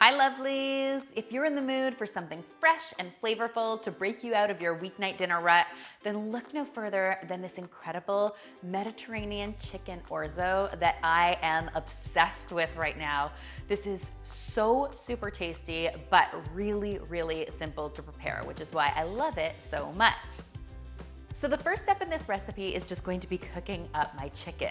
Hi lovelies! If you're in the mood for something fresh and flavorful to break you out of your weeknight dinner rut, then look no further than this incredible Mediterranean Chicken Orzo that I am obsessed with right now. This is so super tasty, but really, really simple to prepare, which is why I love it so much. So the first step in this recipe is just going to be cooking up my chicken.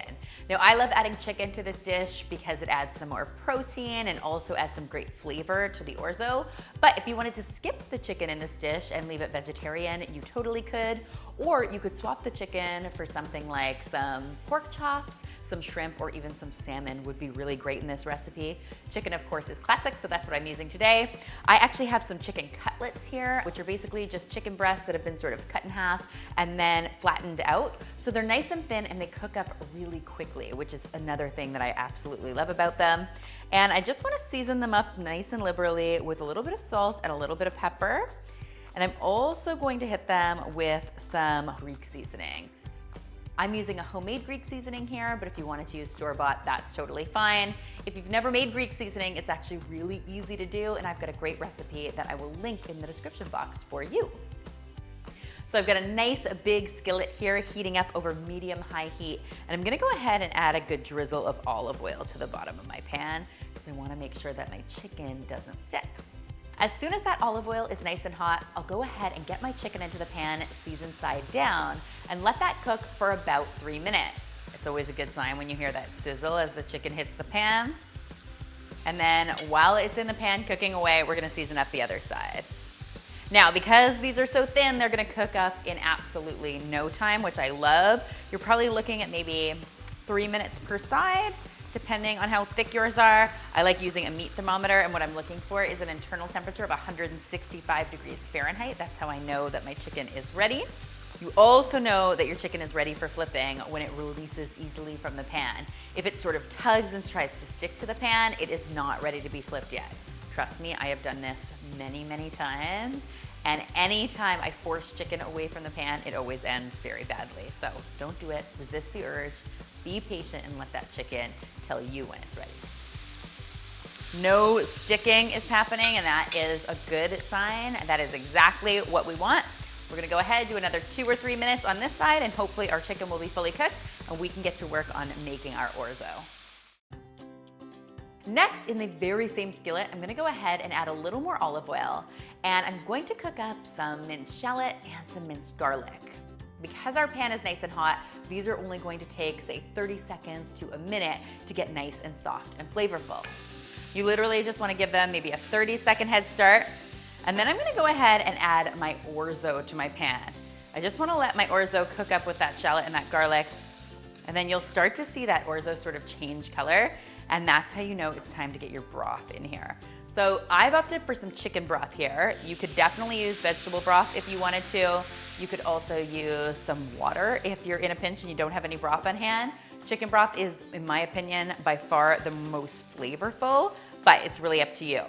Now I love adding chicken to this dish because it adds some more protein and also adds some great flavor to the orzo. But if you wanted to skip the chicken in this dish and leave it vegetarian, you totally could. Or you could swap the chicken for something like some pork chops, some shrimp, or even some salmon would be really great in this recipe. Chicken, of course, is classic, so that's what I'm using today. I actually have some chicken cutlets here, which are basically just chicken breasts that have been sort of cut in half and then flattened out. So they're nice and thin and they cook up really quickly, which is another thing that I absolutely love about them. And I just want to season them up nice and liberally with a little bit of salt and a little bit of pepper. And I'm also going to hit them with some Greek seasoning. I'm using a homemade Greek seasoning here, but if you wanted to use store-bought, that's totally fine. If you've never made Greek seasoning, it's actually really easy to do, and I've got a great recipe that I will link in the description box for you. So I've got a nice big skillet here heating up over medium-high heat, and I'm gonna go ahead and add a good drizzle of olive oil to the bottom of my pan because I wanna make sure that my chicken doesn't stick. As soon as that olive oil is nice and hot, I'll go ahead and get my chicken into the pan seasoned side down and let that cook for about 3 minutes. It's always a good sign when you hear that sizzle as the chicken hits the pan. And then while it's in the pan cooking away, we're gonna season up the other side. Now, because these are so thin, they're gonna cook up in absolutely no time, which I love. You're probably looking at maybe 3 minutes per side, depending on how thick yours are. I like using a meat thermometer, and what I'm looking for is an internal temperature of 165 degrees Fahrenheit. That's how I know that my chicken is ready. You also know that your chicken is ready for flipping when it releases easily from the pan. If it sort of tugs and tries to stick to the pan, it is not ready to be flipped yet. Trust me, I have done this many, many times, and anytime I force chicken away from the pan, it always ends very badly. So don't do it, resist the urge, be patient and let that chicken tell you when it's ready. No sticking is happening, and that is a good sign. That is exactly what we want. We're gonna go ahead, do another 2 or 3 minutes on this side, and hopefully our chicken will be fully cooked and we can get to work on making our orzo. Next, in the very same skillet, I'm gonna go ahead and add a little more olive oil, and I'm going to cook up some minced shallot and some minced garlic. Because our pan is nice and hot, these are only going to take, say, 30 seconds to a minute to get nice and soft and flavorful. You literally just wanna give them maybe a 30-second head start, and then I'm gonna go ahead and add my orzo to my pan. I just wanna let my orzo cook up with that shallot and that garlic, and then you'll start to see that orzo sort of change color, and that's how you know it's time to get your broth in here. So I've opted for some chicken broth here. You could definitely use vegetable broth if you wanted to. You could also use some water if you're in a pinch and you don't have any broth on hand. Chicken broth is, in my opinion, by far the most flavorful, but it's really up to you.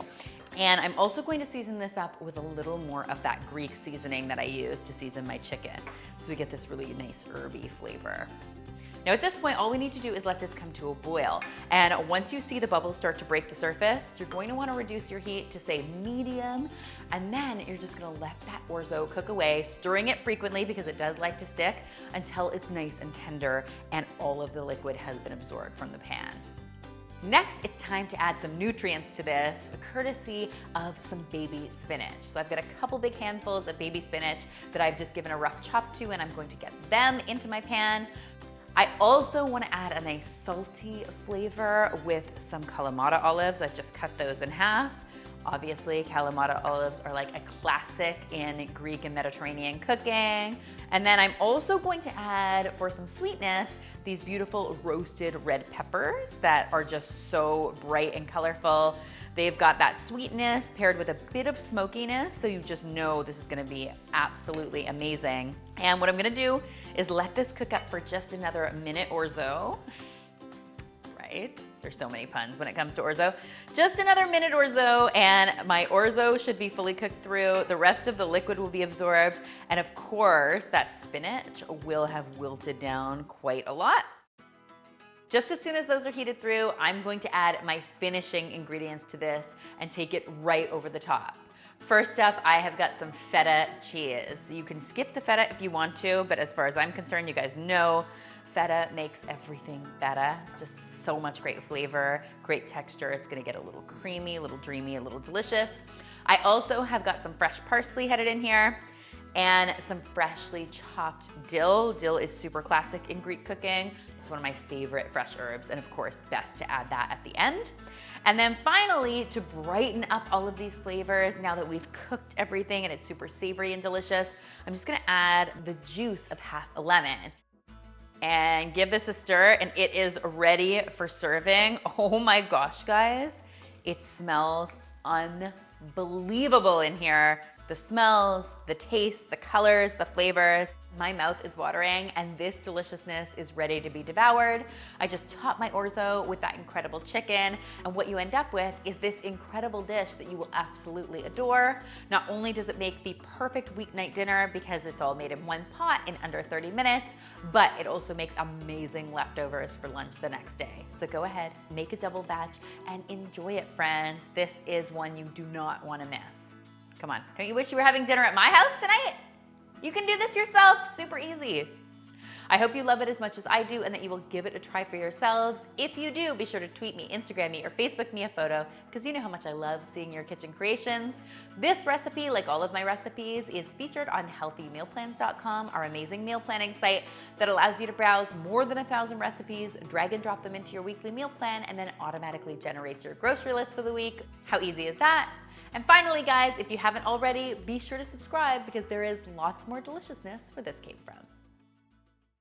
And I'm also going to season this up with a little more of that Greek seasoning that I use to season my chicken, so we get this really nice herby flavor. Now at this point, all we need to do is let this come to a boil. And once you see the bubbles start to break the surface, you're going to want to reduce your heat to, say, medium, and then you're just gonna let that orzo cook away, stirring it frequently because it does like to stick, until it's nice and tender and all of the liquid has been absorbed from the pan. Next, it's time to add some nutrients to this, courtesy of some baby spinach. So I've got a couple big handfuls of baby spinach that I've just given a rough chop to, and I'm going to get them into my pan. I also want to add a nice salty flavor with some kalamata olives. I've just cut those in half. Obviously, kalamata olives are like a classic in Greek and Mediterranean cooking. And then I'm also going to add, for some sweetness, these beautiful roasted red peppers that are just so bright and colorful. They've got that sweetness paired with a bit of smokiness, so you just know this is gonna be absolutely amazing. And what I'm gonna do is let this cook up for just another minute or so. Right? There's so many puns when it comes to orzo. Just another minute or so, and my orzo should be fully cooked through. The rest of the liquid will be absorbed, and of course, that spinach will have wilted down quite a lot. Just as soon as those are heated through, I'm going to add my finishing ingredients to this and take it right over the top. First up, I have got some feta cheese. You can skip the feta if you want to, but as far as I'm concerned, you guys know, feta makes everything better. Just so much great flavor, great texture. It's gonna get a little creamy, a little dreamy, a little delicious. I also have got some fresh parsley headed in here and some freshly chopped dill. Dill is super classic in Greek cooking. It's one of my favorite fresh herbs, and of course, best to add that at the end. And then finally, to brighten up all of these flavors, now that we've cooked everything and it's super savory and delicious, I'm just gonna add the juice of half a lemon. And give this a stir, and it is ready for serving. Oh my gosh, guys, it smells unbelievable in here. The smells, the taste, the colors, the flavors. My mouth is watering, and this deliciousness is ready to be devoured. I just topped my orzo with that incredible chicken, and what you end up with is this incredible dish that you will absolutely adore. Not only does it make the perfect weeknight dinner because it's all made in one pot in under 30 minutes, but it also makes amazing leftovers for lunch the next day. So go ahead, make a double batch, and enjoy it, friends. This is one you do not want to miss. Come on, don't you wish you were having dinner at my house tonight? You can do this yourself, super easy. I hope you love it as much as I do and that you will give it a try for yourselves. If you do, be sure to tweet me, Instagram me, or Facebook me a photo because you know how much I love seeing your kitchen creations. This recipe, like all of my recipes, is featured on healthymealplans.com, our amazing meal planning site that allows you to browse more than 1,000 recipes, drag and drop them into your weekly meal plan, and then it automatically generates your grocery list for the week. How easy is that? And finally, guys, if you haven't already, be sure to subscribe because there is lots more deliciousness where this came from.